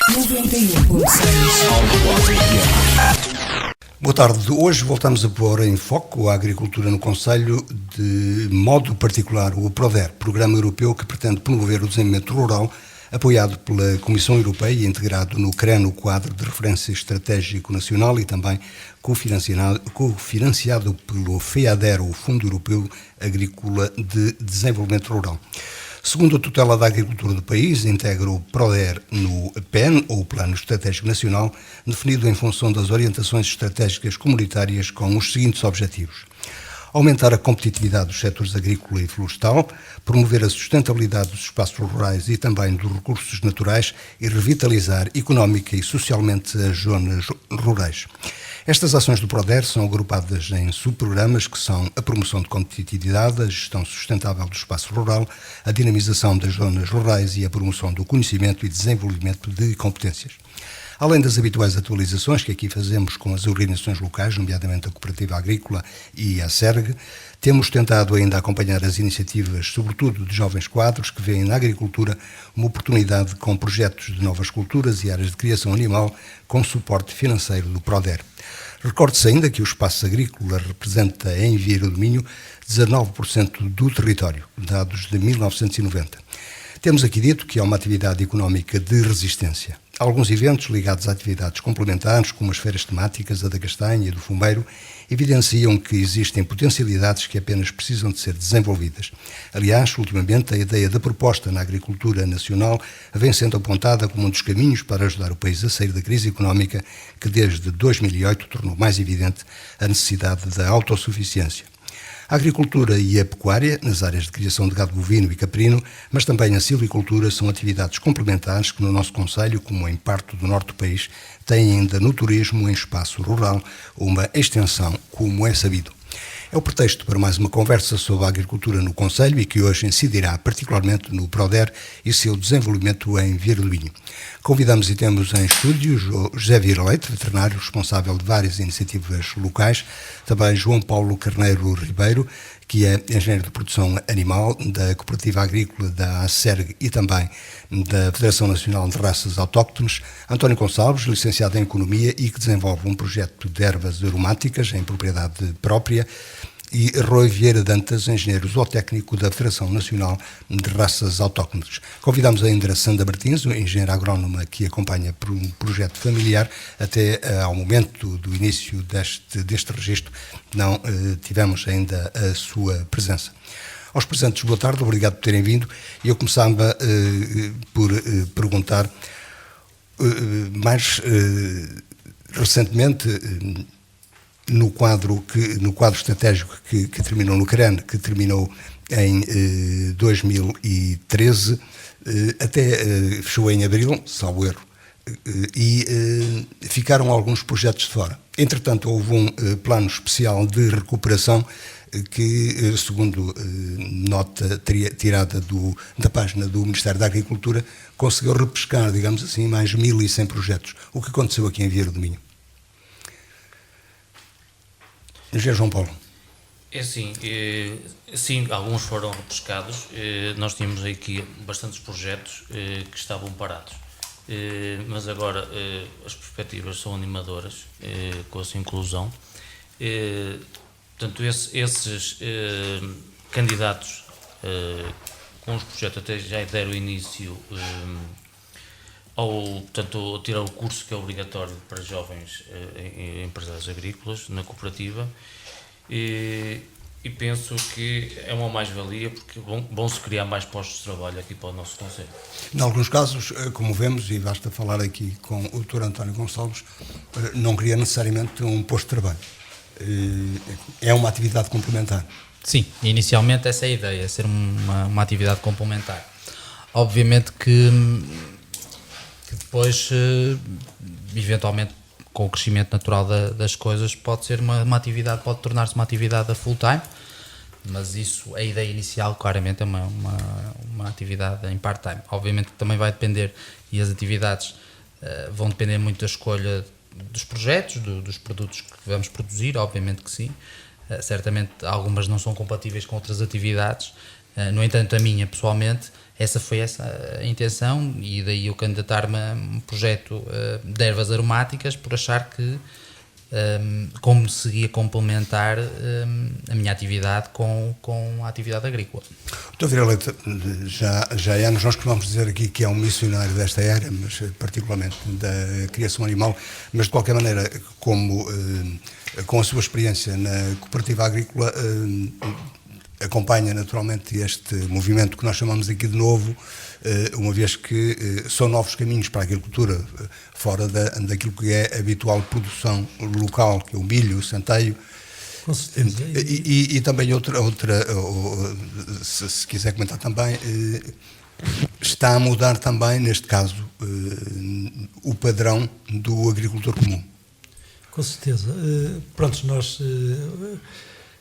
91.6. Boa tarde. Hoje voltamos a pôr em foco a agricultura no concelho, de modo particular o PRODER, Programa Europeu que pretende promover o desenvolvimento rural, apoiado pela Comissão Europeia e integrado no CREN, o Quadro de Referência Estratégico Nacional, e também cofinanciado pelo FEADER, o Fundo Europeu Agrícola de Desenvolvimento Rural. Segundo a tutela da agricultura do país, integra o PRODER no PEN, ou Plano Estratégico Nacional, definido em função das orientações estratégicas comunitárias com os seguintes objetivos: aumentar a competitividade dos setores agrícola e florestal, promover a sustentabilidade dos espaços rurais e também dos recursos naturais e revitalizar económica e socialmente as zonas rurais. Estas ações do PRODER são agrupadas em subprogramas que são a promoção de competitividade, a gestão sustentável do espaço rural, a dinamização das zonas rurais e a promoção do conhecimento e desenvolvimento de competências. Além das habituais atualizações que aqui fazemos com as organizações locais, nomeadamente a Cooperativa Agrícola e a SERG, temos tentado ainda acompanhar as iniciativas, sobretudo de jovens quadros, que veem na agricultura uma oportunidade com projetos de novas culturas e áreas de criação animal com suporte financeiro do PRODER. Recorde-se ainda que o espaço agrícola representa em Vieira do Minho 19% do território, dados de 1990. Temos aqui dito que é uma atividade económica de resistência. Alguns eventos ligados a atividades complementares, como as feiras temáticas, a da castanha e do fumeiro, evidenciam que existem potencialidades que apenas precisam de ser desenvolvidas. Aliás, ultimamente, a ideia da proposta na agricultura nacional vem sendo apontada como um dos caminhos para ajudar o país a sair da crise económica que, desde 2008, tornou mais evidente a necessidade da autossuficiência. A agricultura e a pecuária, nas áreas de criação de gado bovino e caprino, mas também a silvicultura, são atividades complementares que no nosso concelho, como em parte do norte do país, têm ainda no turismo em espaço rural uma extensão, como é sabido. É o pretexto para mais uma conversa sobre a agricultura no concelho e que hoje incidirá particularmente no PRODER e seu desenvolvimento em Vieira do Minho. Convidamos e temos em estúdio José Vieira Leite, veterinário responsável de várias iniciativas locais, também João Paulo Carneiro Ribeiro, que é engenheiro de produção animal da Cooperativa Agrícola da ASERG e também da Federação Nacional de Raças Autóctones, António Gonçalves, licenciado em Economia e que desenvolve um projeto de ervas aromáticas em propriedade própria, e Rui Vieira Dantas, engenheiro zootécnico da Federação Nacional de Raças Autóctones. Convidamos ainda a Sandra Martins, engenheira agrónoma que acompanha por um projeto familiar. Até ao momento do início deste registro não tivemos ainda a sua presença. Aos presentes, boa tarde, obrigado por terem vindo. E eu começava por perguntar, mais recentemente, no quadro estratégico que terminou no CREN, que terminou em 2013, até fechou em abril, salvo erro, e ficaram alguns projetos de fora. Entretanto, houve um plano especial de recuperação que, segundo nota tirada da página do Ministério da Agricultura, conseguiu repescar, digamos assim, mais 1.100 projetos. O que aconteceu aqui em Vieira do Minho? Engenheiro João Paulo. É assim, sim, alguns foram repescados. Nós tínhamos aqui bastantes projetos que estavam parados, mas agora as perspectivas são animadoras com essa inclusão. Portanto, esses candidatos com os projetos até já deram início a tirar o curso que é obrigatório para jovens empresários agrícolas na cooperativa, e penso que é uma mais-valia porque vão-se criar mais postos de trabalho aqui para o nosso concelho. Em alguns casos, como vemos, e basta falar aqui com o Dr. António Gonçalves, não cria necessariamente um posto de trabalho. É uma atividade complementar. Sim, inicialmente essa é a ideia, ser uma atividade complementar. Obviamente que depois, eventualmente, com o crescimento natural das coisas, pode ser uma atividade, pode tornar-se uma atividade a full time, mas isso, a ideia inicial, claramente, é uma atividade em part-time. Obviamente que também vai depender, e as atividades vão depender muito da escolha dos projetos, dos produtos que vamos produzir, obviamente que sim. Certamente algumas não são compatíveis com outras atividades. No entanto, a minha, pessoalmente, Essa foi a intenção, e daí eu candidatar-me a um projeto de ervas aromáticas, por achar que conseguia complementar a minha atividade com a atividade agrícola. Dr. Vieira Leite, já há anos nós costumamos dizer aqui que é um missionário desta área, mas particularmente da criação animal, mas de qualquer maneira, com a sua experiência na cooperativa agrícola, acompanha naturalmente este movimento que nós chamamos aqui de novo, uma vez que são novos caminhos para a agricultura, fora daquilo que é a habitual produção local, que é o milho, o centeio. Com certeza. E também outra se quiser comentar também, está a mudar também, neste caso, o padrão do agricultor comum. Com certeza. Pronto, nós...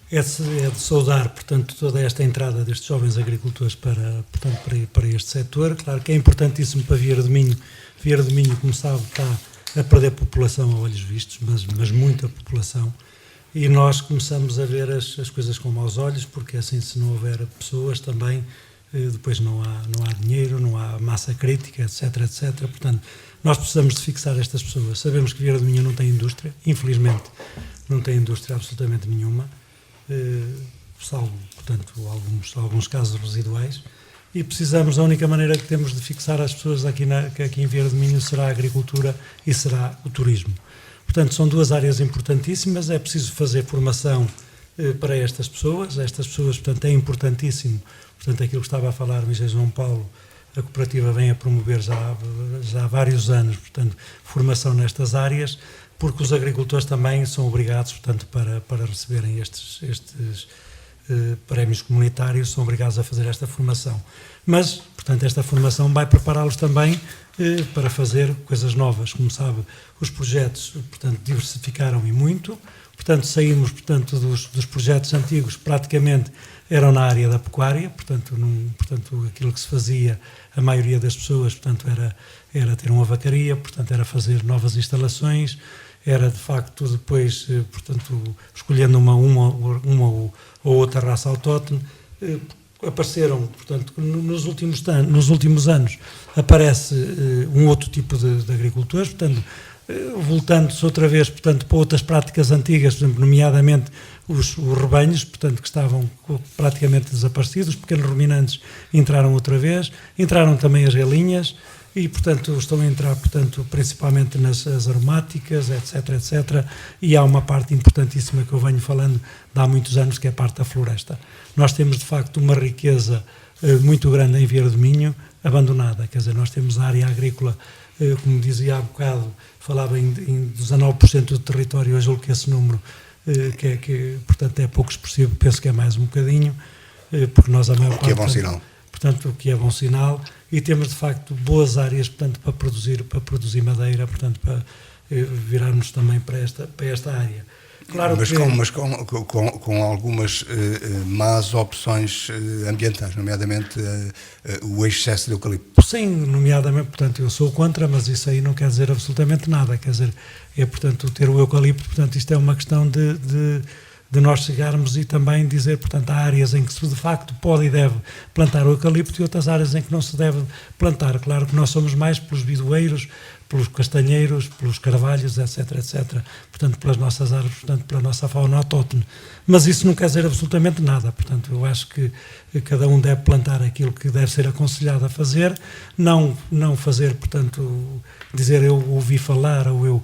É de saudar, portanto, toda esta entrada destes jovens agricultores para este setor. Claro que é importantíssimo para Vieira do Minho. Vieira do Minho, como sabe, está a perder população a olhos vistos, mas muita população. E nós começamos a ver as coisas com maus olhos, porque assim, se não houver pessoas também, depois não há dinheiro, não há massa crítica, etc, etc. Portanto, nós precisamos de fixar estas pessoas. Sabemos que Vieira do Minho não tem indústria, infelizmente, não tem indústria absolutamente nenhuma. Salvo, portanto, alguns casos residuais, e precisamos, a única maneira que temos de fixar as pessoas aqui em Vieira do Minho será a agricultura e será o turismo. Portanto, são duas áreas importantíssimas, é preciso fazer formação para estas pessoas, portanto, é importantíssimo, portanto, aquilo que estava a falar o Engenheiro João Paulo, a cooperativa vem a promover já há vários anos, portanto, formação nestas áreas, porque os agricultores também são obrigados, portanto, para receberem estes prémios comunitários, são obrigados a fazer esta formação. Mas, portanto, esta formação vai prepará-los também para fazer coisas novas. Como sabe, os projetos, portanto, diversificaram e muito. Portanto, saímos, portanto, dos projetos antigos, praticamente eram na área da pecuária, portanto, aquilo que se fazia, a maioria das pessoas, portanto, era ter uma vacaria, portanto, era fazer novas instalações, era de facto depois, portanto, escolhendo uma ou outra raça autóctone. Apareceram, portanto, nos últimos anos, aparece um outro tipo de agricultores, portanto, voltando-se outra vez, portanto, para outras práticas antigas, por exemplo, nomeadamente os rebanhos, portanto, que estavam praticamente desaparecidos, os pequenos ruminantes entraram outra vez, entraram também as galinhas, e, portanto, estão a entrar, portanto, principalmente nas aromáticas, etc, etc. E há uma parte importantíssima que eu venho falando de há muitos anos, que é a parte da floresta. Nós temos, de facto, uma riqueza muito grande em Vieira do Minho, abandonada. Quer dizer, nós temos a área agrícola, como dizia há bocado, falava em 19% do território, eu julgo que esse número, portanto, é pouco expressivo, penso que é mais um bocadinho, porque nós a maior parte... Que é bom sinal. Portanto, o que é bom sinal, e temos de facto boas áreas, portanto, para produzir madeira, portanto, para virarmos também para esta área. Claro, mas com algumas más opções ambientais, nomeadamente o excesso de eucalipto. Sim, nomeadamente, portanto, eu sou contra, mas isso aí não quer dizer absolutamente nada, quer dizer, portanto, ter o eucalipto, portanto, isto é uma questão de nós chegarmos e também dizer, portanto, há áreas em que se de facto pode e deve plantar o eucalipto e outras áreas em que não se deve plantar. Claro que nós somos mais pelos bidoeiros, pelos castanheiros, pelos carvalhos, etc, etc. Portanto, pelas nossas árvores, portanto, pela nossa fauna autóctone. Mas isso não quer dizer absolutamente nada. Portanto, eu acho que cada um deve plantar aquilo que deve ser aconselhado a fazer, não fazer, portanto, dizer eu ouvi falar ou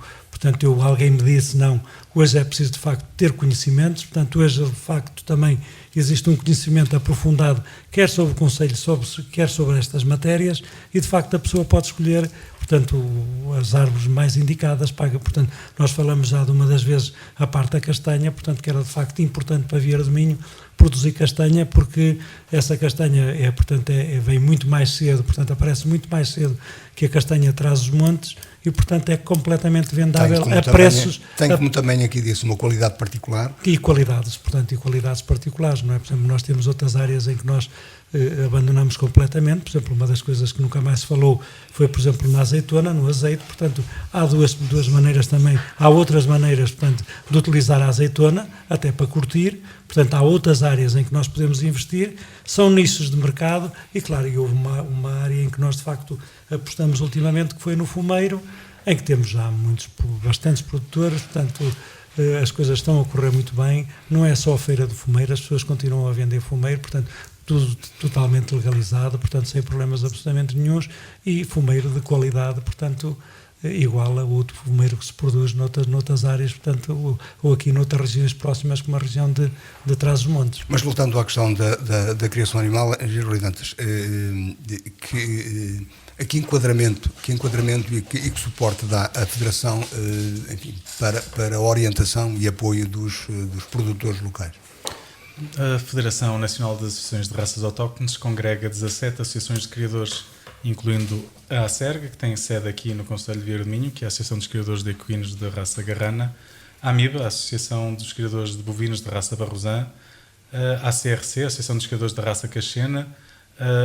alguém me disse, não. Hoje é preciso, de facto, ter conhecimentos, portanto, hoje, de facto, também existe um conhecimento aprofundado, quer sobre o Conselho, quer sobre estas matérias, e, de facto, a pessoa pode escolher, portanto, as árvores mais indicadas, portanto, nós falamos já de uma das vezes a parte da castanha, portanto, que era, de facto, importante para Vieira do Minho produzir castanha, porque essa castanha vem muito mais cedo, portanto, aparece muito mais cedo que a castanha traz os montes, e, portanto, é completamente vendável a Tem preços... como também aqui disse, uma qualidade particular. E qualidades, portanto, e qualidades particulares, não é? Por exemplo, nós temos outras áreas em que nós abandonamos completamente. Por exemplo, uma das coisas que nunca mais se falou foi, por exemplo, na azeitona, no azeite. Portanto, há duas maneiras também, há outras maneiras, portanto, de utilizar a azeitona, até para curtir. Portanto, há outras áreas em que nós podemos investir, são nichos de mercado e, claro, e houve uma área em que nós, de facto, apostamos ultimamente, que foi no fumeiro, em que temos já bastantes produtores, portanto, as coisas estão a correr muito bem, não é só a feira do fumeiro, as pessoas continuam a vender fumeiro, portanto, tudo totalmente legalizado, portanto, sem problemas absolutamente nenhuns, e fumeiro de qualidade, portanto, igual a outro fumeiro que se produz noutras áreas, portanto, ou aqui noutras regiões próximas, como a região de Trás-os-Montes. Mas voltando à questão da criação animal, Engenheiro Dantas, que enquadramento e que suporte dá a Federação, enfim, para a orientação e apoio dos produtores locais? A Federação Nacional das Associações de Raças Autóctones congrega 17 associações de criadores, incluindo a ACERG, que tem sede aqui no Concelho de Vieira do Minho, que é a Associação dos Criadores de Equinos da raça Garrana, a AMIBA, a Associação dos Criadores de Bovinos da raça Barrosã, a ACRC, a Associação dos Criadores da raça Caxena,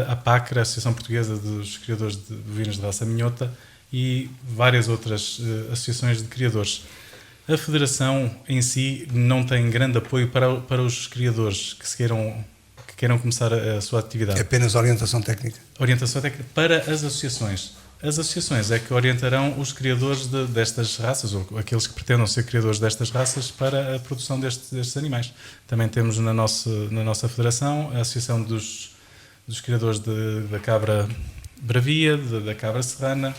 a PACRA, a Associação Portuguesa dos Criadores de Bovinos da raça Minhota, e várias outras associações de criadores. A Federação em si não tem grande apoio para os criadores que queiram começar a sua atividade. É apenas orientação técnica? Orientação técnica para as associações. As associações é que orientarão os criadores destas raças, ou aqueles que pretendam ser criadores destas raças, para a produção destes animais. Também temos na nossa Federação a Associação dos Criadores da Cabra Bravia, da Cabra Serrana,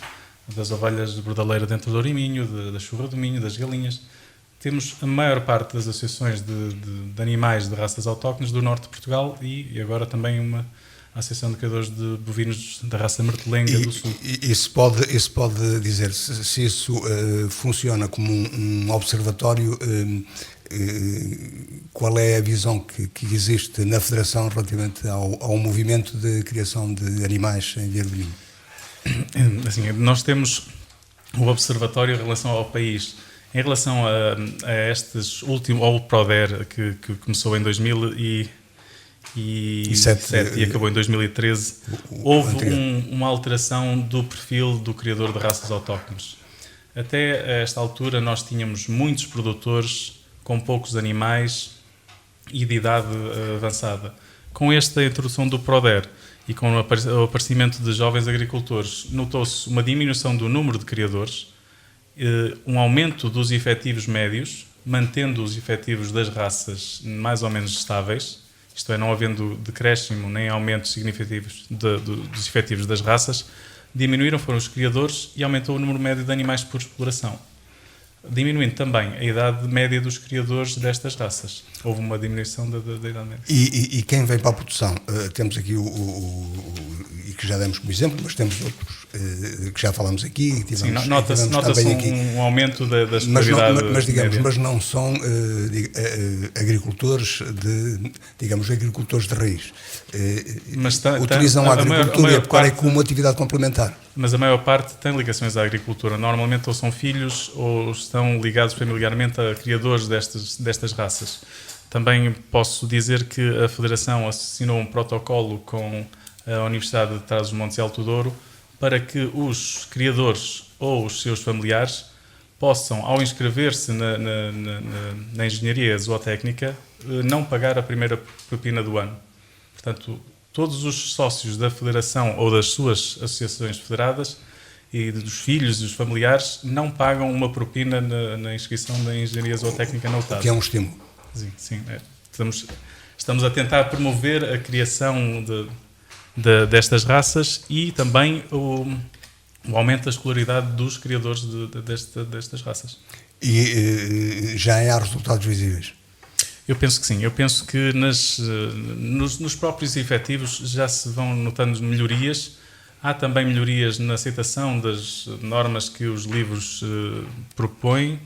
das ovelhas de bordaleira dentro do Ouriminho, da churra do Minho, das galinhas. Temos a maior parte das associações de animais de raças autóctones do norte de Portugal e agora também uma associação de criadores de bovinos da raça martelenga do sul. E se pode dizer se isso funciona como um observatório, qual é a visão que existe na Federação relativamente ao movimento de criação de animais em Vieira do Minho? Assim, nós temos o observatório em relação ao país. Em relação a estes últimos, ao PRODER, que começou em 2007 e acabou em 2013, houve uma alteração do perfil do criador de raças autóctones. Até esta altura nós tínhamos muitos produtores com poucos animais e de idade avançada. Com esta introdução do PRODER e com o aparecimento de jovens agricultores, notou-se uma diminuição do número de criadores, um aumento dos efetivos médios, mantendo os efetivos das raças mais ou menos estáveis, isto é, não havendo decréscimo nem aumentos significativos dos efetivos das raças, diminuíram foram os criadores e aumentou o número médio de animais por exploração, diminuindo também a idade média dos criadores destas raças. Houve uma diminuição da idade média. E quem vem para a produção? Temos aqui e que já demos como exemplo, mas temos outros que já falamos aqui. Sim, nota-se um aumento da escolaridade média. Mas não são agricultores de raiz. Utilizam a agricultura e a pecuária como uma atividade complementar. Mas a maior parte tem ligações à agricultura. Normalmente ou são filhos ou estão ligados familiarmente a criadores destas raças. Também posso dizer que a Federação assinou um protocolo com a Universidade de Trás-os-Montes e Alto Douro para que os criadores ou os seus familiares possam, ao inscrever-se na engenharia zootécnica, não pagar a primeira propina do ano. Portanto, todos os sócios da Federação ou das suas associações federadas e dos filhos e dos familiares não pagam uma propina na inscrição da engenharia zootécnica na UTAD. Que é um estímulo. Sim. Estamos a tentar promover a criação destas raças e também o aumento da escolaridade dos criadores destas raças. E já há resultados visíveis? Eu penso que sim. Eu penso que nos próprios efetivos já se vão notando melhorias. Há também melhorias na aceitação das normas que os livros propõem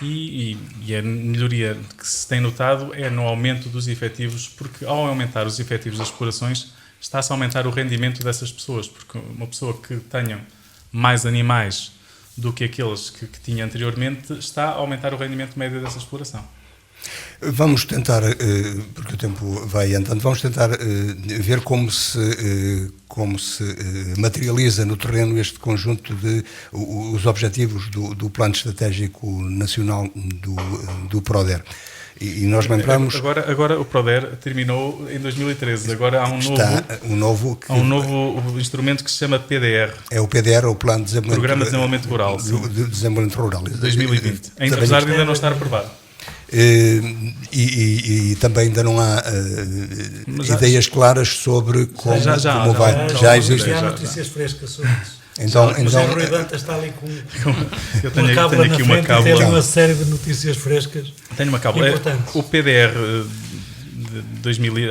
e a melhoria que se tem notado é no aumento dos efetivos, porque ao aumentar os efetivos das explorações está-se a aumentar o rendimento dessas pessoas, porque uma pessoa que tenha mais animais do que aqueles que tinha anteriormente, está a aumentar o rendimento médio dessa exploração. Vamos tentar, porque o tempo vai andando, vamos tentar ver como se materializa no terreno este conjunto de os objetivos do Plano Estratégico Nacional do PRODER. E nós lembramos... Agora o PRODER terminou em 2013, agora há um novo instrumento que se chama PDR. É o PDR, o Plano de Desenvolvimento... Programa de Desenvolvimento Rural. De Desenvolvimento Rural. 2020, apesar de ainda não estar aprovado. E também ainda não há ideias claras sobre como vai. Já existe. Já há notícias frescas sobre isso. Então, o José Rui Dantas está ali com eu tenho aqui uma cábula. Tem uma série de notícias frescas. Tenho uma cábula. O PDR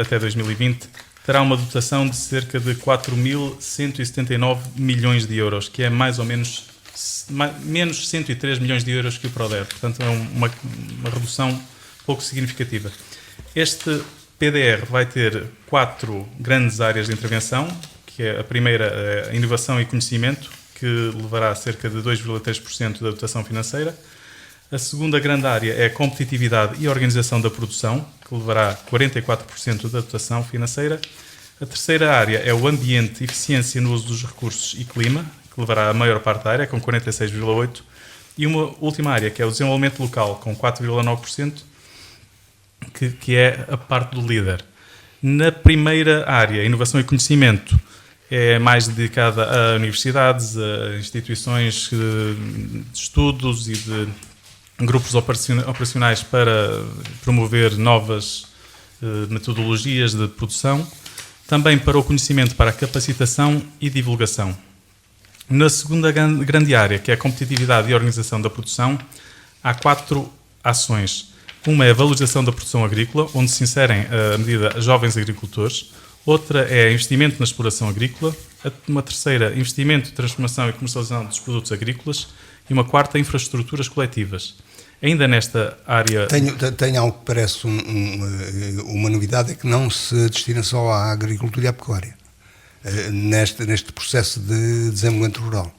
até 2020 terá uma dotação de cerca de 4.179 milhões de euros, que é mais ou menos menos 103 milhões de euros que o PRODER. Portanto, é uma redução pouco significativa. Este PDR vai ter 4 grandes áreas de intervenção, que é a primeira, a inovação e conhecimento, que levará cerca de 2,3% da dotação financeira. A segunda grande área é a competitividade e organização da produção, que levará 44% da dotação financeira. A terceira área é o ambiente, eficiência no uso dos recursos e clima, que levará a maior parte da área, com 46,8%. E uma última área, que é o desenvolvimento local, com 4,9%, que é a parte do líder. Na primeira área, inovação e conhecimento, é mais dedicada a universidades, a instituições de estudos e de grupos operacionais para promover novas metodologias de produção. Também para o conhecimento, para a capacitação e divulgação. Na segunda grande área, que é a competitividade e organização da produção, há 4 ações. Uma é a valorização da produção agrícola, onde se inserem a medida jovens agricultores. Outra é investimento na exploração agrícola. Uma terceira, investimento, transformação e comercialização dos produtos agrícolas. E uma quarta, infraestruturas coletivas. Ainda nesta área... Tenho algo que parece uma novidade, é que não se destina só à agricultura e à pecuária, neste processo de desenvolvimento rural.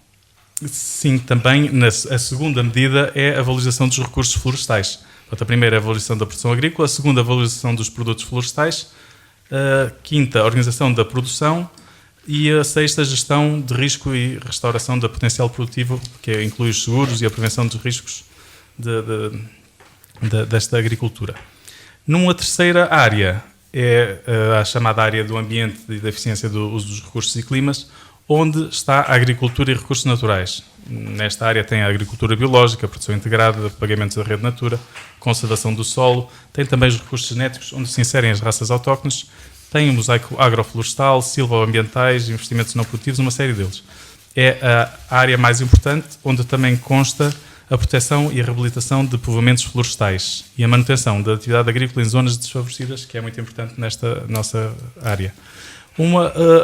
Sim, também a segunda medida é a valorização dos recursos florestais. Portanto, a primeira é a valorização da produção agrícola, a segunda a valorização dos produtos florestais, a quinta a organização da produção e a sexta a gestão de risco e restauração da potencial produtivo, que inclui os seguros e a prevenção dos riscos desta agricultura. Numa terceira área é a chamada área do ambiente e da eficiência do uso dos recursos e climas, onde está a agricultura e recursos naturais. Nesta área tem a agricultura biológica, a produção integrada, pagamentos da rede natura, conservação do solo, tem também os recursos genéticos, onde se inserem as raças autóctones, tem o mosaico agroflorestal, silvoambientais, investimentos não produtivos, uma série deles. É a área mais importante, onde também consta a proteção e a reabilitação de povoamentos florestais e a manutenção da atividade agrícola em zonas desfavorecidas, que é muito importante nesta nossa área.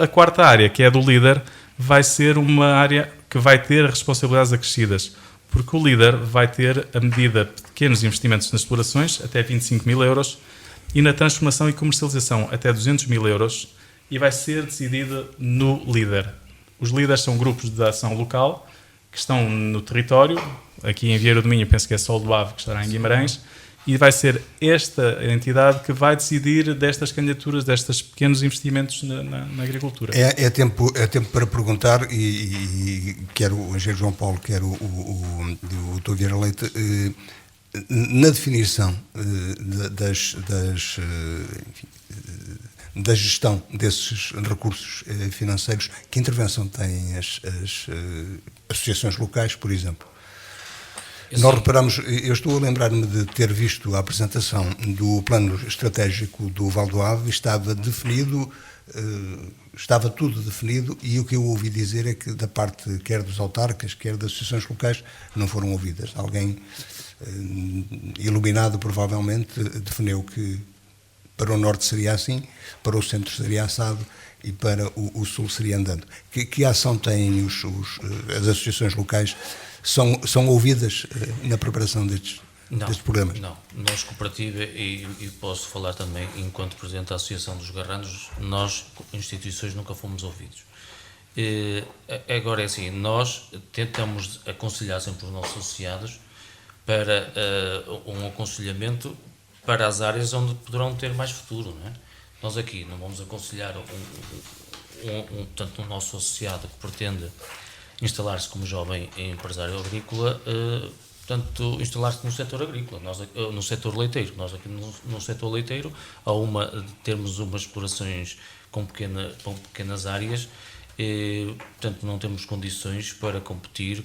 A quarta área, que é do líder, vai ser uma área que vai ter responsabilidades acrescidas, porque o líder vai ter a medida de pequenos investimentos nas explorações, até 25 mil euros, e na transformação e comercialização, até 200 mil euros, e vai ser decidida no líder. Os líderes são grupos de ação local, que estão no território, aqui em Vieira do Minho, penso que é Sol do Ave, que estará em Guimarães, e vai ser esta entidade que vai decidir destas candidaturas, destes pequenos investimentos na agricultura. É tempo para perguntar, e quer o engenheiro João Paulo, quer o Dr. Vieira Leite, na definição da gestão desses recursos financeiros, que intervenção têm as associações locais, por exemplo? Nós reparamos, eu estou a lembrar-me de ter visto a apresentação do plano estratégico do Val do Ave, estava tudo definido, e o que eu ouvi dizer é que da parte quer dos autarcas, quer das associações locais, não foram ouvidas. Alguém iluminado provavelmente definiu que para o norte seria assim, para o centro seria assado e para o sul seria andando. Que ação têm as associações locais? São ouvidas na preparação destes programas? Não. Nós, cooperativa, e posso falar também enquanto Presidente da Associação dos Garranos, nós, instituições, nunca fomos ouvidos. Agora é assim, nós tentamos aconselhar sempre os nossos associados para um aconselhamento para as áreas onde poderão ter mais futuro, não é? Nós aqui não vamos aconselhar portanto, um nosso associado que pretende instalar-se como jovem empresário agrícola, portanto, instalar-se no setor agrícola, no setor leiteiro. Nós aqui no setor leiteiro, termos umas explorações com pequenas áreas, portanto, não temos condições para competir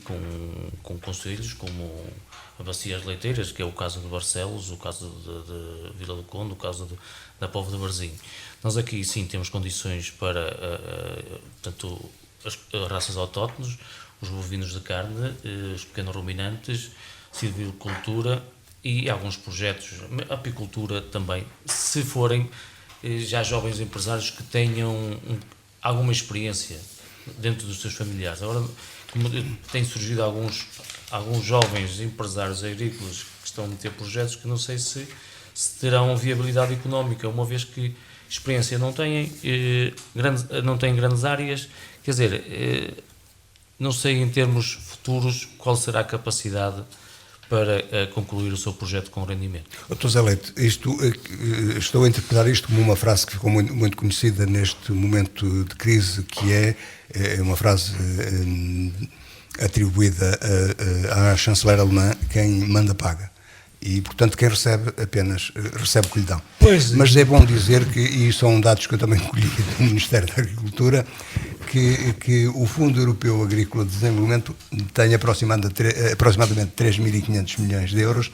com concelhos como a Bacias Leiteiras, que é o caso de Barcelos, o caso de Vila do Conde, o caso da Póvoa de Varzim. Nós aqui, sim, temos condições para, portanto, as raças autóctones, os bovinos de carne, os pequenos ruminantes, silvicultura e alguns projetos, apicultura também, se forem já jovens empresários que tenham alguma experiência dentro dos seus familiares. Agora, como têm surgido alguns jovens empresários agrícolas que estão a meter projetos que não sei se terão viabilidade económica, uma vez que experiência não têm grandes áreas, quer dizer, não sei em termos futuros qual será a capacidade para concluir o seu projeto com rendimento. Dr. Zé Leite, estou a interpretar isto como uma frase que ficou muito conhecida neste momento de crise, que é uma frase atribuída à chanceler alemã: quem manda paga. E, portanto, quem recebe apenas recebe o que lhe dão. Mas é bom dizer que, e são dados que eu também colhi do Ministério da Agricultura, que o Fundo Europeu Agrícola de Desenvolvimento tem aproximadamente 3.500 milhões de euros,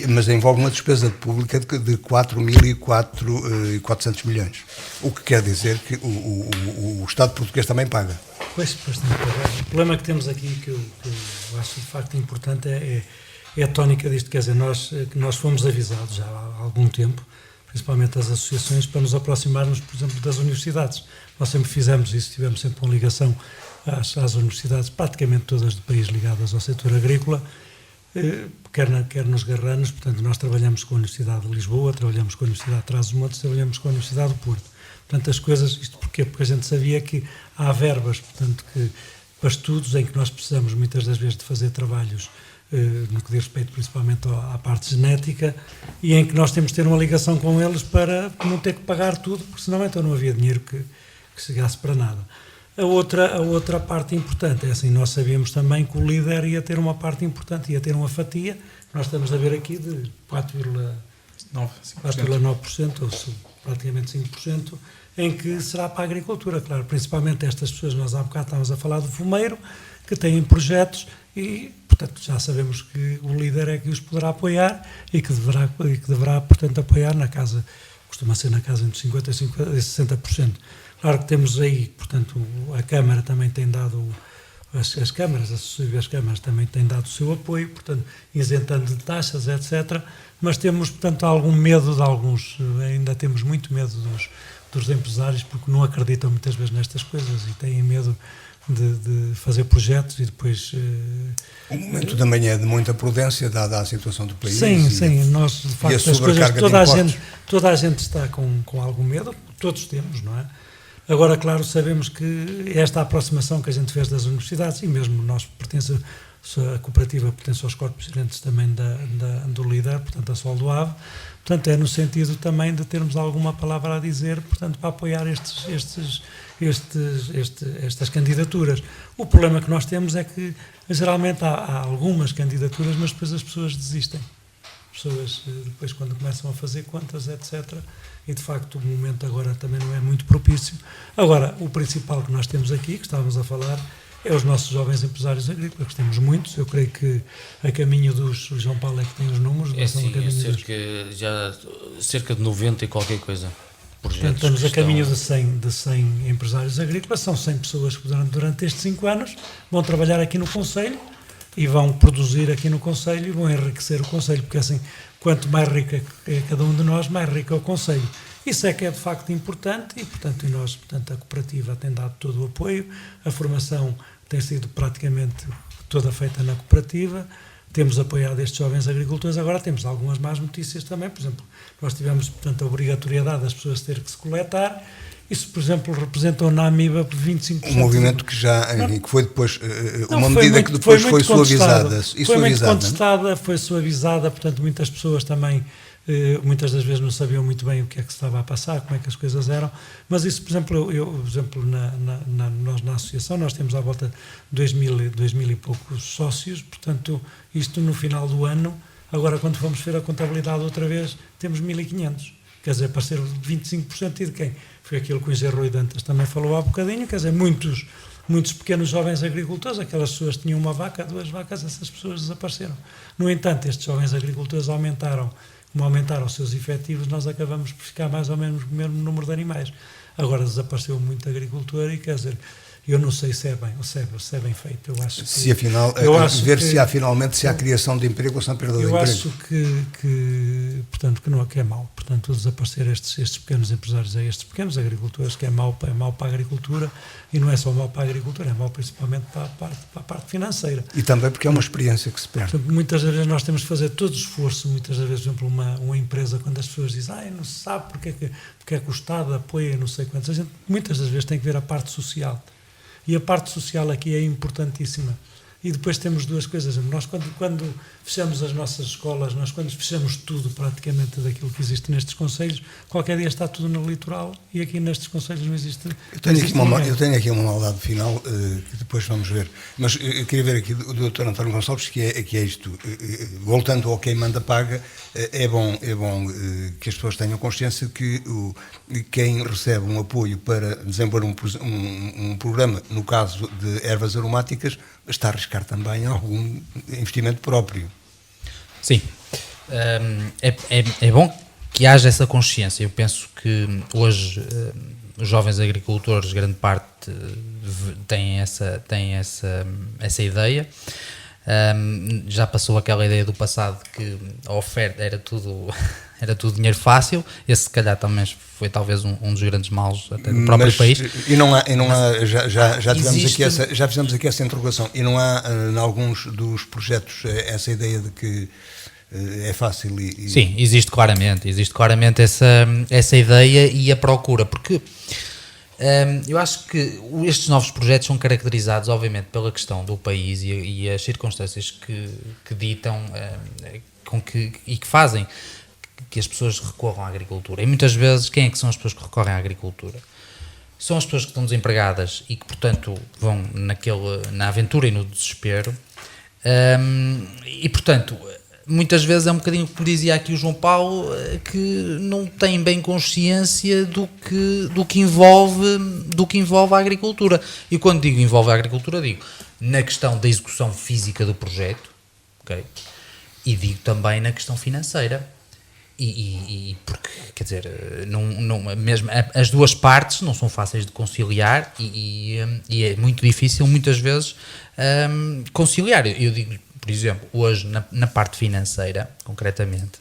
mas envolve uma despesa pública de 4.400 milhões. O que quer dizer que o Estado português também paga. Pois tem que pagar. O problema que temos aqui, que eu acho de facto importante, é a tónica disto. Quer dizer, nós fomos avisados já há algum tempo, principalmente as associações, para nos aproximarmos, por exemplo, das universidades. Nós sempre fizemos isso, tivemos sempre uma ligação às universidades, praticamente todas do país ligadas ao setor agrícola, quer nos Garranos. Portanto, nós trabalhamos com a Universidade de Lisboa, trabalhamos com a Universidade de Trás-os-Montes, trabalhamos com a Universidade do Porto. Portanto, as coisas, isto porquê? Porque a gente sabia que há verbas, portanto, para estudos em que nós precisamos muitas das vezes de fazer trabalhos no que diz respeito principalmente à parte genética, e em que nós temos de ter uma ligação com eles para não ter que pagar tudo, porque senão então não havia dinheiro que chegasse para nada. A outra parte importante é assim, nós sabíamos também que o líder ia ter uma parte importante, ia ter uma fatia, nós estamos a ver aqui de 4,9%, ou praticamente 5%, em que será para a agricultura, claro, principalmente estas pessoas. Nós há bocado estávamos a falar do fumeiro, que têm projetos e, portanto, já sabemos que o líder é que os poderá apoiar e que deverá, portanto, apoiar na casa, costuma ser na casa entre 50% e 60%. Claro que temos aí, portanto, a Câmara também tem dado, as câmaras, as sucessivas câmaras também têm dado o seu apoio, portanto, isentando de taxas, etc. Mas temos, portanto, algum medo de alguns, ainda temos muito medo dos empresários, porque não acreditam muitas vezes nestas coisas e têm medo de fazer projetos e depois... O momento também é de muita prudência, dada a situação do país. Sim, nós, de facto, as coisas, toda a gente está com algum medo, todos temos, não é? Agora, claro, sabemos que esta aproximação que a gente fez das universidades, e mesmo nós a cooperativa pertence aos corpos gerentes também do líder, portanto, a Sol do Ave, portanto, é no sentido também de termos alguma palavra a dizer, portanto, para apoiar estas candidaturas. O problema que nós temos é que, geralmente, há algumas candidaturas, mas depois as pessoas desistem. As pessoas, depois, quando começam a fazer contas, etc., e, de facto, o momento agora também não é muito propício. Agora, o principal que nós temos aqui, que estávamos a falar, é os nossos jovens empresários agrícolas, que temos muitos. Eu creio que a caminho dos... João Paulo é que tem os números. Cerca de 90 e qualquer coisa. Portanto, estamos a caminho de 100 empresários agrícolas. São 100 pessoas que durante estes 5 anos vão trabalhar aqui no Conselho e vão produzir aqui no Conselho e vão enriquecer o Conselho, porque assim, quanto mais rico é cada um de nós, mais rico é o Conselho. Isso é que é de facto importante e, portanto, a cooperativa tem dado todo o apoio, a formação tem sido praticamente toda feita na cooperativa, temos apoiado estes jovens agricultores. Agora temos algumas más notícias também, por exemplo, nós tivemos, portanto, a obrigatoriedade das pessoas terem que se coletar Isso, por exemplo, representou na Amiba 25%. Um movimento que que foi depois, uma foi medida muito, que depois foi suavizada. Muito contestada, foi suavizada, portanto muitas pessoas também, muitas das vezes não sabiam muito bem o que é que se estava a passar, como é que as coisas eram, mas isso, por exemplo, por exemplo nós na associação, nós temos à volta de 2.000 e poucos sócios, portanto, isto no final do ano, agora quando vamos ver a contabilidade outra vez, temos 1.500. Quer dizer, apareceram 25% e de quem? Foi aquilo que o José Rui Dantas também falou há bocadinho, quer dizer, muitos pequenos jovens agricultores, aquelas pessoas que tinham uma vaca, 2 vacas, essas pessoas desapareceram. No entanto, estes jovens agricultores aumentaram os seus efetivos, nós acabamos por ficar mais ou menos com o mesmo número de animais. Agora desapareceu muito agricultor e, quer dizer, eu não sei se é bem, ou se é bem feito. Eu acho que, se afinal, se há finalmente se há criação de emprego ou se há perda de emprego. Eu acho portanto, que é mau. Portanto, desaparecer estes pequenos empresários, estes pequenos agricultores, que é mau para a agricultura, e não é só mau para a agricultura, é mau principalmente para a parte financeira. E também porque é uma experiência que se perde. Portanto, muitas vezes nós temos que fazer todo o esforço, muitas vezes, por exemplo, uma empresa, quando as pessoas dizem, não se sabe porque é que o Estado apoia não sei quantos, a gente muitas das vezes tem que ver a parte social. E a parte social aqui é importantíssima. E depois temos 2 coisas. Nós, quando fechamos as nossas escolas, nós quando fechamos tudo praticamente daquilo que existe nestes concelhos, qualquer dia está tudo no litoral e aqui nestes concelhos não existe. Eu tenho aqui uma maldade final que depois vamos ver. Mas eu queria ver aqui do Dr. António Gonçalves que é isto. Voltando ao quem manda paga, é bom que as pessoas tenham consciência que quem recebe um apoio para desenvolver um programa, no caso de ervas aromáticas, está a arriscar também algum investimento próprio. Sim, é bom que haja essa consciência. Eu penso que hoje os jovens agricultores, grande parte, têm essa ideia. Já passou aquela ideia do passado que a oferta era tudo dinheiro fácil. Esse se calhar também foi talvez um dos grandes males até do próprio país. E não há já fizemos aqui essa interrogação, e não há em alguns dos projetos essa ideia de que é fácil Sim, existe claramente essa ideia e a procura, porque eu acho que estes novos projetos são caracterizados, obviamente, pela questão do país e as circunstâncias que ditam e que fazem que as pessoas recorram à agricultura. E muitas vezes, quem é que são as pessoas que recorrem à agricultura? São as pessoas que estão desempregadas e que, portanto, vão na aventura e no desespero. E, portanto, muitas vezes é um bocadinho como dizia aqui o João Paulo, que não tem bem consciência do que envolve a agricultura. E quando digo envolve a agricultura, digo na questão da execução física do projeto, okay? E digo também na questão financeira. E porque, quer dizer, mesmo as duas partes não são fáceis de conciliar e é muito difícil muitas vezes conciliar. Eu digo, por exemplo, hoje na parte financeira, concretamente,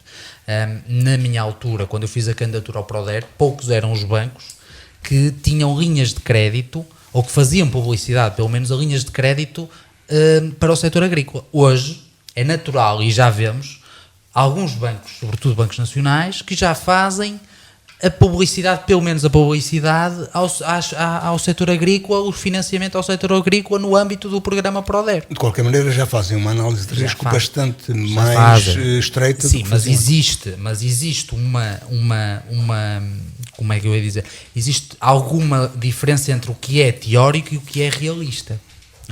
na minha altura, quando eu fiz a candidatura ao Proder, poucos eram os bancos que tinham linhas de crédito ou que faziam publicidade, pelo menos, a linhas de crédito para o setor agrícola. Hoje é natural e já vemos alguns bancos, sobretudo bancos nacionais, que já fazem a publicidade, pelo menos a publicidade ao setor agrícola, o financiamento ao setor agrícola no âmbito do programa Proder. De qualquer maneira já fazem uma análise de risco bastante mais estreita. Sim, mas existe uma como é que eu ia dizer? Existe alguma diferença entre o que é teórico e o que é realista.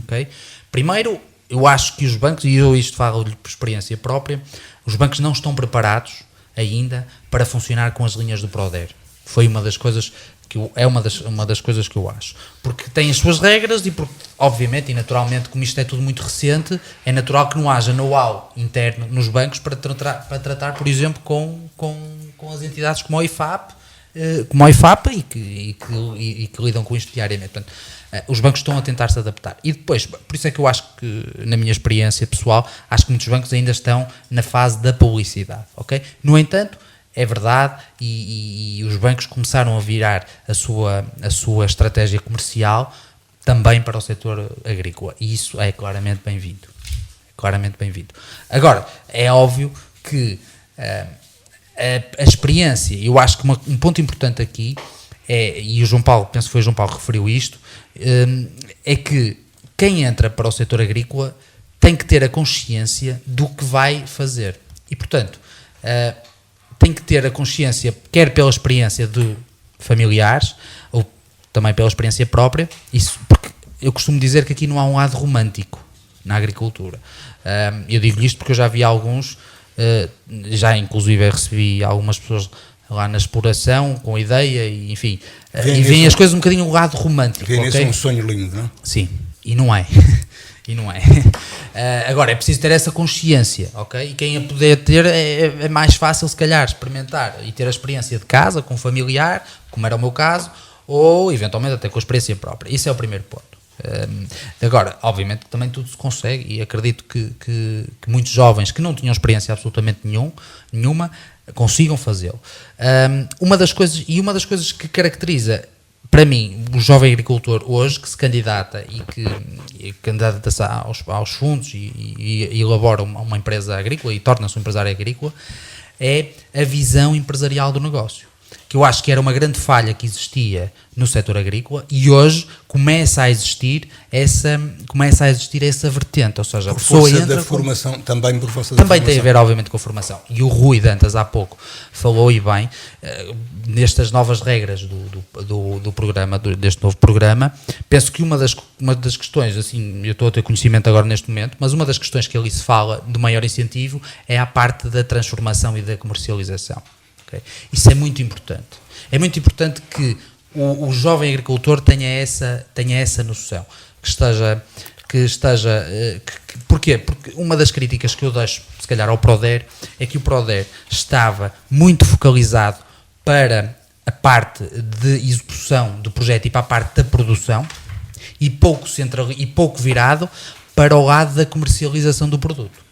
Okay? Primeiro, eu acho que os bancos, e eu isto falo-lhe por experiência própria, os bancos não estão preparados ainda para funcionar com as linhas do Proder. Foi uma das coisas uma das coisas que eu acho. Porque tem as suas regras e, obviamente e naturalmente, como isto é tudo muito recente, é natural que não haja know-how interno nos bancos para tratar, por exemplo, com as entidades como o IFAP e que lidam com isto diariamente. Portanto, os bancos estão a tentar se adaptar. E depois, por isso é que eu acho que, na minha experiência pessoal, acho que muitos bancos ainda estão na fase da publicidade. Okay? No entanto, é verdade e os bancos começaram a virar a sua estratégia comercial também para o setor agrícola. E isso é claramente bem-vindo. Agora, é óbvio que a experiência, eu acho que um ponto importante aqui e o João Paulo, penso que foi o João Paulo que referiu isto, é que quem entra para o setor agrícola tem que ter a consciência do que vai fazer. E, portanto, tem que ter a consciência, quer pela experiência de familiares, ou também pela experiência própria, isso, porque eu costumo dizer que aqui não há um lado romântico na agricultura. Eu digo isto porque eu já vi alguns, já inclusive recebi algumas pessoas lá na exploração, com ideia, e enfim, e veem as coisas um bocadinho no lado romântico. Vêem isso um sonho lindo, não é? Sim, e não é. E não é. Agora, é preciso ter essa consciência, ok? E quem a puder ter, é mais fácil, se calhar, experimentar e ter a experiência de casa, com um familiar, como era o meu caso, ou, eventualmente, até com a experiência própria. Isso é o primeiro ponto. Agora, obviamente, que também tudo se consegue, e acredito que muitos jovens que não tinham experiência absolutamente nenhuma consigam fazê-lo. Uma das coisas que caracteriza, para mim, o jovem agricultor hoje que se candidata e que candidata-se aos fundos e elabora uma empresa agrícola e torna-se um empresário agrícola, é a visão empresarial do negócio, que eu acho que era uma grande falha que existia no setor agrícola, e hoje começa a existir essa vertente, ou seja, a pessoa entra da formação, também por força da também formação. tem a ver, obviamente, com a formação. E o Rui Dantas, há pouco, falou e bem, nestas novas regras do programa, deste novo programa. Penso que uma das questões, assim, eu estou a ter conhecimento agora neste momento, mas uma das questões que ali se fala de maior incentivo é a parte da transformação e da comercialização. Okay? Isso é muito importante. É muito importante que o jovem agricultor tenha essa noção, porquê? Porque uma das críticas que eu deixo, se calhar, ao Proder, é que o Proder estava muito focalizado para a parte de execução do projeto e para a parte da produção, e pouco virado para o lado da comercialização do produto.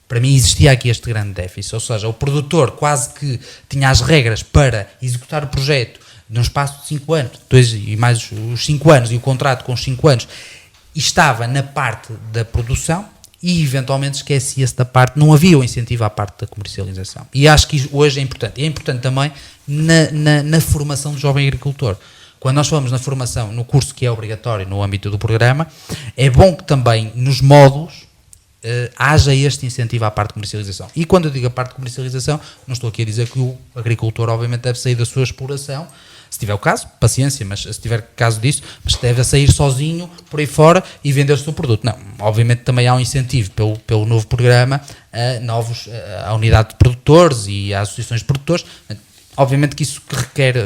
Para mim existia aqui este grande déficit, ou seja, o produtor quase que tinha as regras para executar o projeto num espaço de 5 anos, e mais os 5 anos, e o contrato com os 5 anos, e estava na parte da produção e eventualmente esquecia-se da parte, não havia o incentivo à parte da comercialização. E acho que hoje é importante. E é importante também na formação do jovem agricultor. Quando nós falamos na formação, no curso que é obrigatório no âmbito do programa, é bom que também nos módulos haja este incentivo à parte de comercialização. E quando eu digo a parte de comercialização, não estou aqui a dizer que o agricultor obviamente deve sair da sua exploração, se tiver o caso, paciência, mas se tiver caso disso, mas deve sair sozinho por aí fora e vender o seu produto. Não, obviamente também há um incentivo pelo novo programa à unidade de produtores e às associações de produtores. Obviamente que isso que requer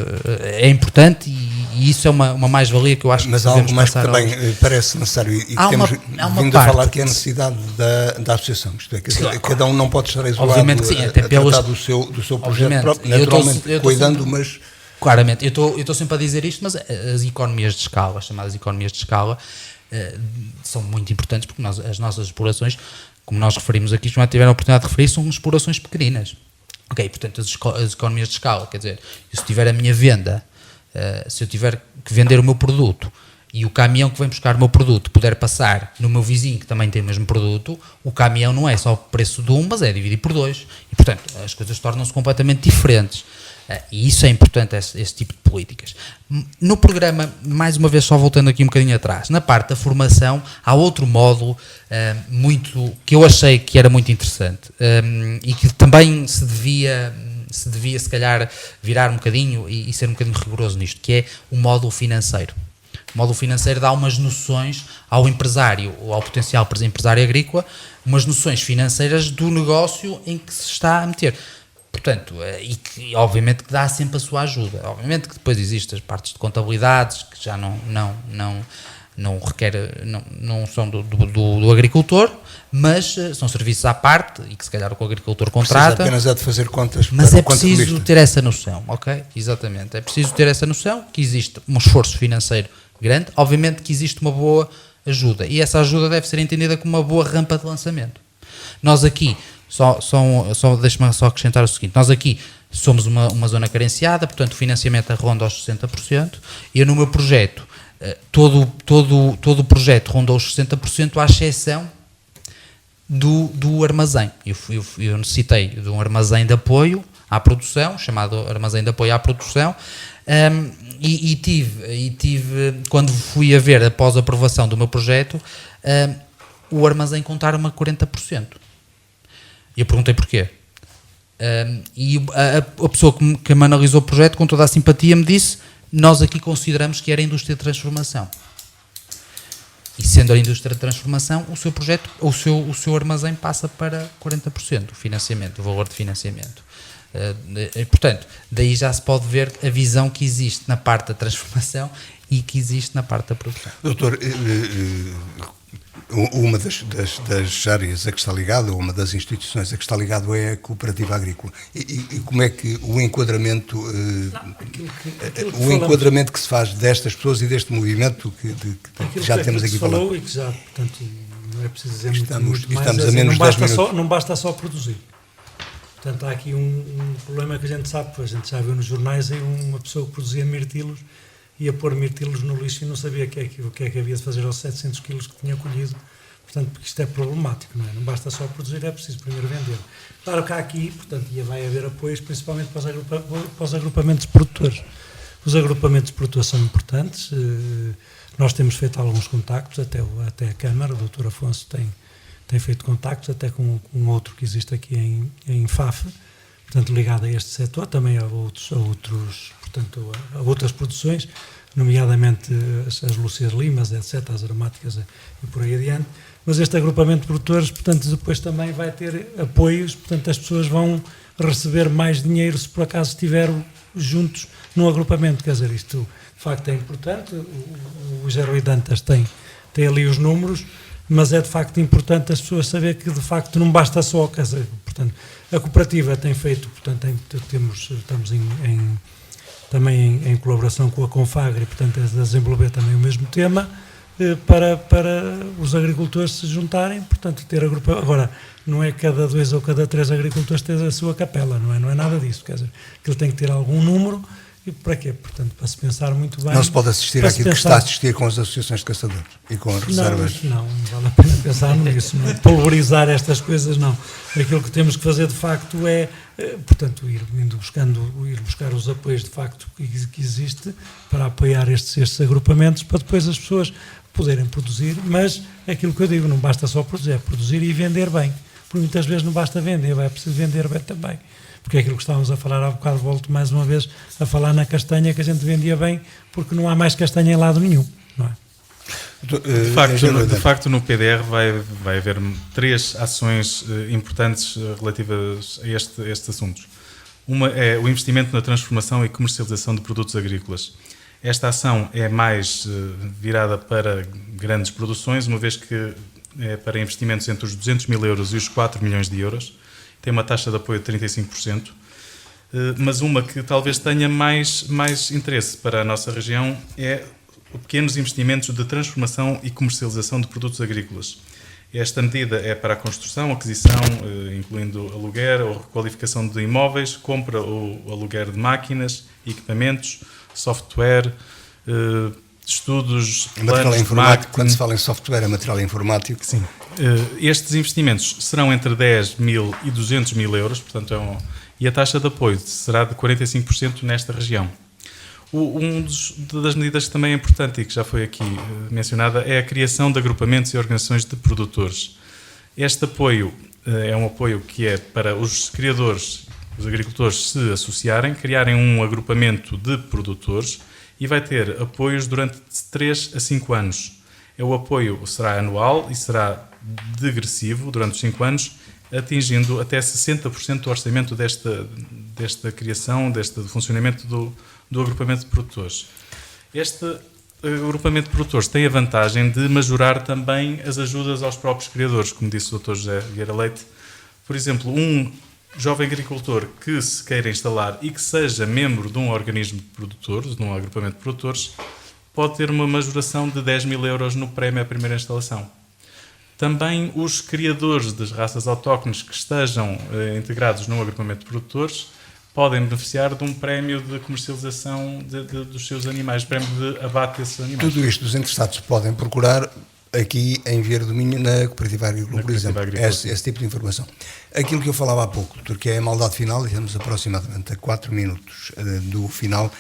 é importante, e isso é uma mais-valia que eu acho que mas devemos algo mais que passar também parece necessário, e que temos vindo a falar, que é a necessidade da associação. Isto é, cada um não pode estar isolado, obviamente que sim, até a tratar do seu projeto próprio, naturalmente cuidando, mas... Claramente, eu estou sempre a dizer isto, mas as economias de escala, as chamadas economias de escala, são muito importantes, porque as nossas explorações, como nós referimos aqui, já tiveram a oportunidade de referir, são explorações pequeninas. Ok, portanto, as economias de escala, quer dizer, se tiver a minha venda, se eu tiver que vender o meu produto e o caminhão que vem buscar o meu produto puder passar no meu vizinho que também tem o mesmo produto, o caminhão não é só o preço de um, mas é dividido por 2. E, portanto, as coisas tornam-se completamente diferentes. E isso é importante, esse tipo de políticas. No programa, mais uma vez, só voltando aqui um bocadinho atrás, na parte da formação, há outro módulo que eu achei que era muito interessante e que também se devia, se calhar, virar um bocadinho e ser um bocadinho rigoroso nisto, que é o módulo financeiro. O módulo financeiro dá umas noções ao empresário ou ao potencial empresário agrícola, umas noções financeiras do negócio em que se está a meter. Portanto, e que obviamente que dá sempre a sua ajuda. Obviamente que depois existem as partes de contabilidades que já não requer, não são do agricultor, mas são serviços à parte e que se calhar o agricultor contrata. Precisa apenas de fazer contas. Mas é preciso ter essa noção, ok? Exatamente. É preciso ter essa noção que existe um esforço financeiro grande, obviamente que existe uma boa ajuda, e essa ajuda deve ser entendida como uma boa rampa de lançamento. Nós aqui, deixa-me só acrescentar o seguinte, nós aqui somos uma zona carenciada, portanto o financiamento ronda aos 60%, e eu no meu projeto, todo o projeto ronda aos 60%, à exceção do armazém. Eu necessitei de um armazém de apoio à produção, chamado Armazém de Apoio à Produção, e tive, quando fui a ver após a aprovação do meu projeto, o armazém contar-me a 40%. E eu perguntei porquê. E a pessoa que me analisou o projeto, com toda a simpatia, me disse: nós aqui consideramos que era a indústria de transformação. E sendo a indústria de transformação, o seu projeto, o seu armazém passa para 40%, o financiamento, o valor de financiamento. Portanto, daí já se pode ver a visão que existe na parte da transformação e que existe na parte da produção. Doutor, uma das áreas a que está ligado, ou uma das instituições a que está ligado, é a cooperativa agrícola. E como é que o enquadramento, enquadramento que se faz destas pessoas e deste movimento que já temos aqui falado? Falou e que já, portanto, não é preciso dizer muito mais. Estamos a menos de 10 minutos. Não basta só produzir. Portanto, há aqui um problema que a gente sabe, porque a gente já viu nos jornais, uma pessoa que produzia mirtilos, ia pôr mirtilos no lixo e não sabia o que é que havia de fazer aos 700 quilos que tinha colhido. Portanto, porque isto é problemático, não é? Não basta só produzir, é preciso primeiro vender. Claro que há aqui, portanto, vai haver apoios, principalmente para os agrupamentos de produtores. Os agrupamentos de produtores são importantes. Nós temos feito alguns contactos, até a Câmara, o Dr. Afonso tem feito contactos, até com outro que existe aqui em Faf, portanto, ligado a este setor, também a outras produções, nomeadamente as lúcias limas, etc., as aromáticas e por aí adiante. Mas este agrupamento de produtores, portanto, depois também vai ter apoios, portanto, as pessoas vão receber mais dinheiro se por acaso estiveram juntos num agrupamento. Quer dizer, isto de facto é importante. O José Rui Dantas tem ali os números, mas é de facto importante as pessoas saberem que de facto não basta só, quer dizer, portanto, a cooperativa tem feito, portanto, estamos também em colaboração com a Confagri, portanto, a desenvolver também o mesmo tema, para os agricultores se juntarem, portanto, ter agrupamento. Agora, não é cada 2 ou cada 3 agricultores ter a sua capela, não é nada disso, quer dizer, que ele tem que ter algum número. E para quê? Portanto, para se pensar muito bem... Não se pode assistir àquilo que está a assistir com as associações de caçadores e com as reservas. Não vale a pena pensar nisso, não é? Pulverizar estas coisas, não. Aquilo que temos que fazer, de facto, é, portanto, ir buscar os apoios, de facto, que existe para apoiar estes agrupamentos, para depois as pessoas poderem produzir, mas aquilo que eu digo, não basta só produzir, é produzir e vender bem. Por muitas vezes não basta vender, é preciso vender bem também. Porque é aquilo que estávamos a falar há bocado, volto mais uma vez a falar na castanha, que a gente vendia bem, porque não há mais castanha em lado nenhum, não é? De facto, no PDR vai haver 3 ações importantes relativas a estes assuntos. Uma é o investimento na transformação e comercialização de produtos agrícolas. Esta ação é mais virada para grandes produções, uma vez que é para investimentos entre os 200 mil euros e os 4 milhões de euros. Tem uma taxa de apoio de 35%, mas uma que talvez tenha mais interesse para a nossa região é pequenos investimentos de transformação e comercialização de produtos agrícolas. Esta medida é para a construção, aquisição, incluindo aluguer ou requalificação de imóveis, compra ou aluguer de máquinas, equipamentos, software, estudos, material informático. Quando se fala em software, é material informático. Sim. Estes investimentos serão entre 10 mil e 200 mil euros, portanto, e a taxa de apoio será de 45% nesta região. Das medidas que também é importante e que já foi aqui mencionada é a criação de agrupamentos e organizações de produtores. Este apoio é um apoio que é para os criadores, os agricultores se associarem, criarem um agrupamento de produtores e vai ter apoios durante 3 a 5 anos. O apoio será anual e será degressivo durante os 5 anos, atingindo até 60% do orçamento desta criação, deste funcionamento do agrupamento de produtores. Este agrupamento de produtores tem a vantagem de majorar também as ajudas aos próprios criadores, como disse o Dr. José Vieira Leite. Por exemplo, um jovem agricultor que se queira instalar e que seja membro de um organismo de produtores, de um agrupamento de produtores, pode ter uma majoração de 10 mil euros no prémio à primeira instalação. Também os criadores das raças autóctones que estejam integrados num agrupamento de produtores podem beneficiar de um prémio de comercialização dos seus animais, prémio de abate desses animais. Tudo isto os interessados podem procurar aqui em Vieira do Minho, na Cooperativa Agrícola, por exemplo, esse tipo de informação. Aquilo que eu falava há pouco, porque é a maldade final, e estamos aproximadamente a 4 minutos do final,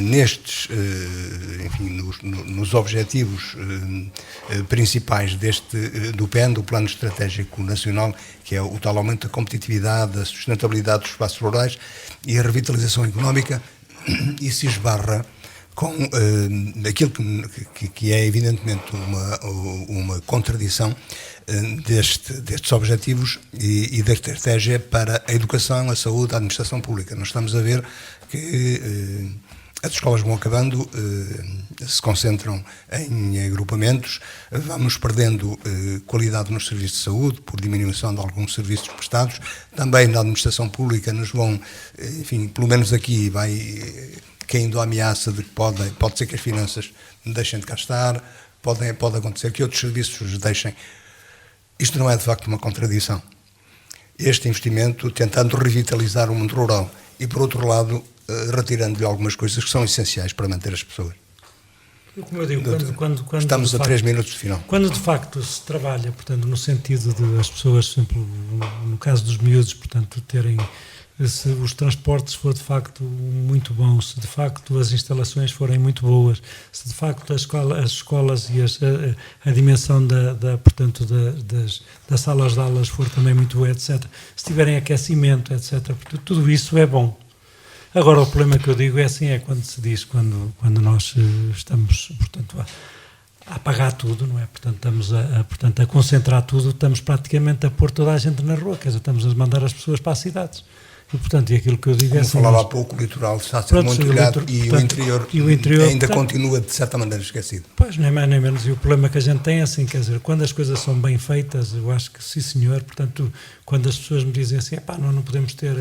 nestes, enfim, nos objetivos principais do PEN, do Plano Estratégico Nacional, que é o tal aumento da competitividade, da sustentabilidade dos espaços rurais e a revitalização económica, e se esbarra com aquilo que é evidentemente uma contradição destes objetivos e da estratégia para a educação, a saúde, a administração pública. Nós estamos a ver que as escolas vão acabando, se concentram em agrupamentos, vamos perdendo qualidade nos serviços de saúde por diminuição de alguns serviços prestados, também na administração pública nos vão, enfim, pelo menos aqui vai caindo a ameaça de que pode ser que as finanças deixem de gastar, pode acontecer que outros serviços deixem. Isto não é de facto uma contradição. Este investimento tentando revitalizar o mundo rural e, por outro lado, retirando-lhe algumas coisas que são essenciais para manter as pessoas. Como eu digo, quando estamos a 3 minutos de final. Quando de facto se trabalha, portanto, no sentido de as pessoas, sempre, no caso dos miúdos, portanto, terem, se os transportes for de facto muito bons, se de facto as instalações forem muito boas, se de facto as escolas e a dimensão portanto, das salas de aulas for também muito boa, etc., se tiverem aquecimento, etc., portanto, tudo isso é bom. Agora, o problema que eu digo é assim, é quando se diz, quando nós estamos, portanto, a apagar tudo, não é? Portanto, estamos a concentrar tudo, estamos praticamente a pôr toda a gente na rua, quer dizer, estamos a mandar as pessoas para as cidades. E, portanto, aquilo que eu digo é assim... Como falava há pouco, o litoral está a ser muito olhado e o interior ainda continua, de certa maneira, esquecido. Pois, nem mais nem menos. E o problema que a gente tem é assim, quer dizer, quando as coisas são bem feitas, eu acho que sim, senhor, portanto, quando as pessoas me dizem assim, não podemos ter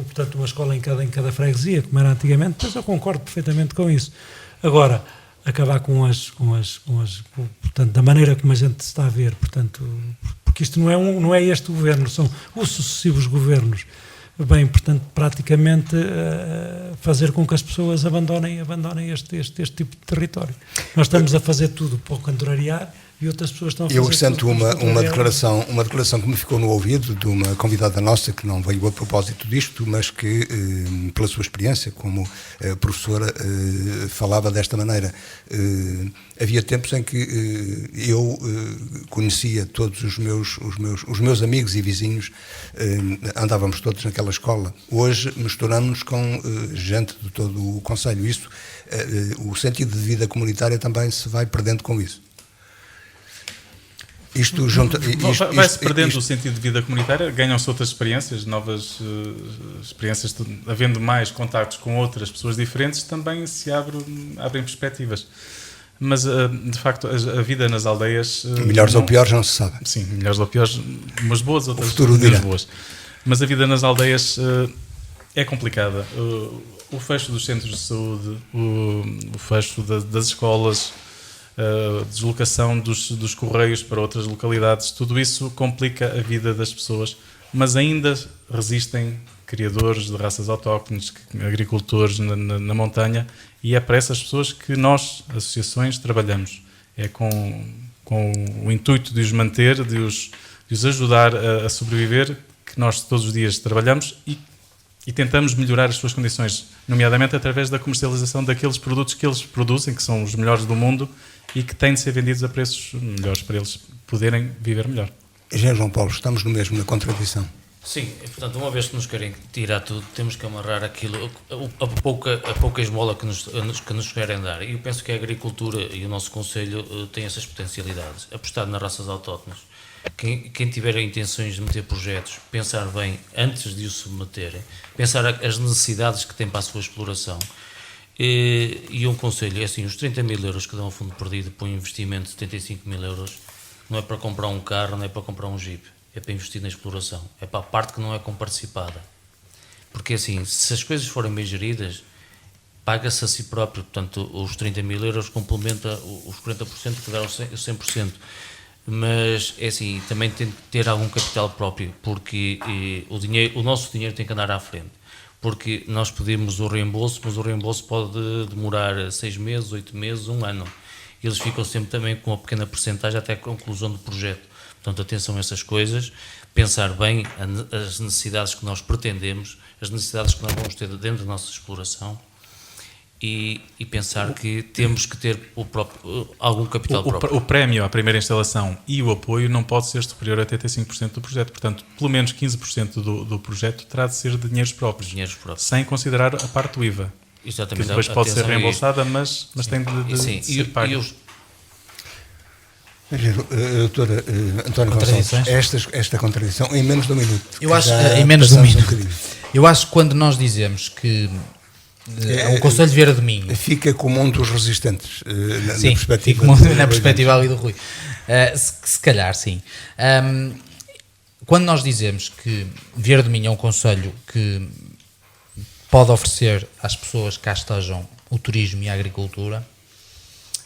portanto, uma escola em cada freguesia, como era antigamente, pois eu concordo perfeitamente com isso. Agora, acabar portanto, da maneira como a gente está a ver, portanto... porque isto não é este governo, são os sucessivos governos. Bem, portanto, praticamente fazer com que as pessoas abandonem este tipo de território. Nós estamos a fazer tudo para o contrariar e outras pessoas estão a fazer... Eu acrescento uma declaração que me ficou no ouvido de uma convidada nossa que não veio a propósito disto, mas que, pela sua experiência como professora, falava desta maneira. Havia tempos em que eu conhecia todos os meus amigos e vizinhos, andávamos todos naquela escola. Hoje misturamos-nos com gente de todo o concelho. Isso, o sentido de vida comunitária também se vai perdendo com isso. Vai-se perdendo o sentido de vida comunitária, ganham-se outras experiências, novas experiências, havendo mais contactos com outras pessoas diferentes, também se abrem perspectivas. Mas, de facto, a vida nas aldeias... melhores ou piores não se sabe. Sim, melhores ou piores, umas boas, outras menos boas. Mas a vida nas aldeias é complicada. O fecho dos centros de saúde, o fecho das escolas... a deslocação dos correios para outras localidades, tudo isso complica a vida das pessoas, mas ainda resistem criadores de raças autóctones, agricultores na montanha, e é para essas pessoas que nós, associações, trabalhamos. É com o intuito de os manter, de os ajudar a sobreviver, que nós todos os dias trabalhamos e tentamos melhorar as suas condições, nomeadamente através da comercialização daqueles produtos que eles produzem, que são os melhores do mundo, e que têm de ser vendidos a preços melhores para eles poderem viver melhor. Engenheiro João Paulo, estamos no mesmo na contradição. Sim, portanto, uma vez que nos querem tirar tudo, temos que amarrar aquilo, a pouca esmola que nos querem dar. E eu penso que a agricultura e o nosso Conselho têm essas potencialidades. Apostar nas raças autóctones. Quem tiver intenções de meter projetos, pensar bem antes de o submeterem, pensar as necessidades que tem para a sua exploração. E um conselho, é assim, os 30 mil euros que dão ao fundo perdido para um investimento de 75 mil euros não é para comprar um carro, não é para comprar um Jeep, é para investir na exploração, é para a parte que não é comparticipada. Porque assim, se as coisas forem bem geridas, paga-se a si próprio, portanto os 30 mil euros complementa os 40% que dá os 100%. Mas é assim, também tem que ter algum capital próprio, porque o nosso dinheiro tem que andar à frente. Porque nós pedimos o reembolso, mas o reembolso pode demorar 6 meses, 8 meses, 1 ano. eles ficam sempre também com uma pequena porcentagem até a conclusão do projeto. Portanto, atenção a essas coisas, pensar bem as necessidades que nós pretendemos, as necessidades que nós vamos ter dentro da nossa exploração e pensar que temos que ter algum capital próprio. O prémio à primeira instalação e o apoio não pode ser superior a 85% do projeto. Portanto, pelo menos 15% do projeto terá de ser de dinheiros próprios, sem considerar a parte do IVA. Exatamente. Que depois pode ser reembolsada, mas tem de ser paga. Doutora António Gonçalves, esta contradição em menos de um minuto. Eu acho, em menos de um minuto. Eu acho que quando nós dizemos que o Conselho de Vieira do Minho fica como um dos resistentes na perspectiva ali do Rui. Se calhar, sim. Quando nós dizemos que Vieira do Minho é um concelho que pode oferecer às pessoas que cá estejam o turismo e a agricultura,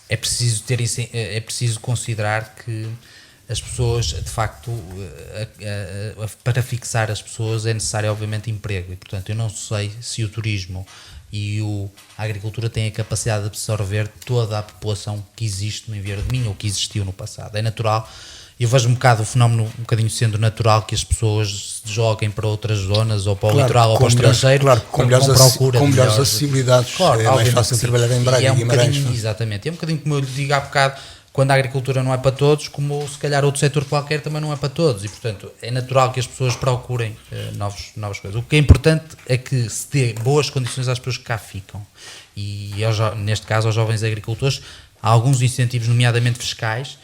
é preciso considerar que as pessoas, de facto, para fixar as pessoas é necessário, obviamente, emprego. E, portanto, eu não sei se o turismo e a agricultura têm a capacidade de absorver toda a população que existe no Vieira do Minho ou que existiu no passado. É natural. Eu vejo um bocado o fenómeno um bocadinho sendo natural que as pessoas se joguem para outras zonas ou para o litoral ou para o estrangeiro. Claro, com melhores acessibilidades. Claro, é mais fácil trabalhar em Braga e Guimarães. Exatamente. É um bocadinho como eu lhe digo há bocado, quando a agricultura não é para todos, como se calhar outro setor qualquer também não é para todos. E, portanto, é natural que as pessoas procurem novas coisas. O que é importante é que se dê boas condições às pessoas que cá ficam. E, neste caso, aos jovens agricultores, há alguns incentivos, nomeadamente fiscais,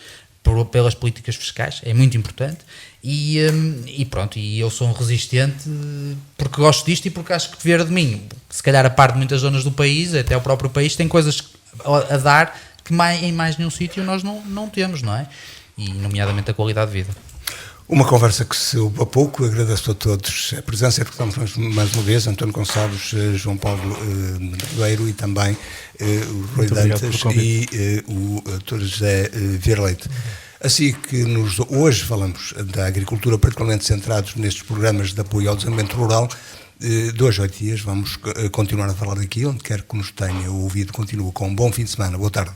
pelas políticas fiscais, é muito importante e pronto, e eu sou um resistente porque gosto disto e porque acho que Vieira do Minho, se calhar a par de muitas zonas do país, até o próprio país, tem coisas a dar que em mais nenhum sítio nós não temos, não é? E nomeadamente a qualidade de vida. Uma conversa que se ouve a pouco, agradeço a todos a presença e recordamos mais uma vez António Gonçalves, João Paulo Ribeiro e também o Rui Dantas e o Dr. José Vieira Leite. Assim que hoje falamos da agricultura, particularmente centrados nestes programas de apoio ao desenvolvimento rural, de hoje a 8 dias vamos continuar a falar daqui, onde quer que nos tenha ouvido, continua com um bom fim de semana. Boa tarde.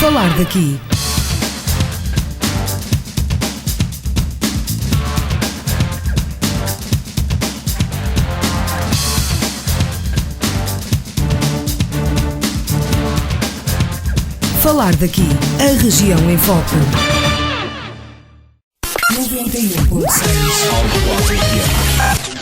Falar daqui. Falar daqui. A região em foco. 91.6